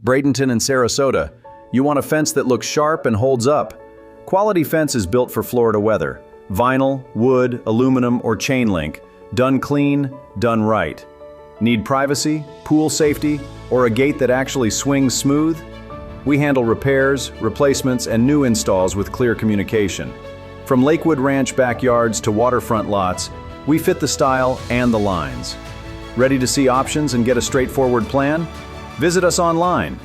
Bradenton and Sarasota. You want a fence that looks sharp and holds up. Quality fence is built for Florida weather. Vinyl, wood, aluminum, or chain link. Done clean, done right. Need privacy, pool safety, or a gate that actually swings smooth? We handle repairs, replacements, and new installs with clear communication. From Lakewood Ranch backyards to waterfront lots, we fit the style and the lines. Ready to see options and get a straightforward plan? Visit us online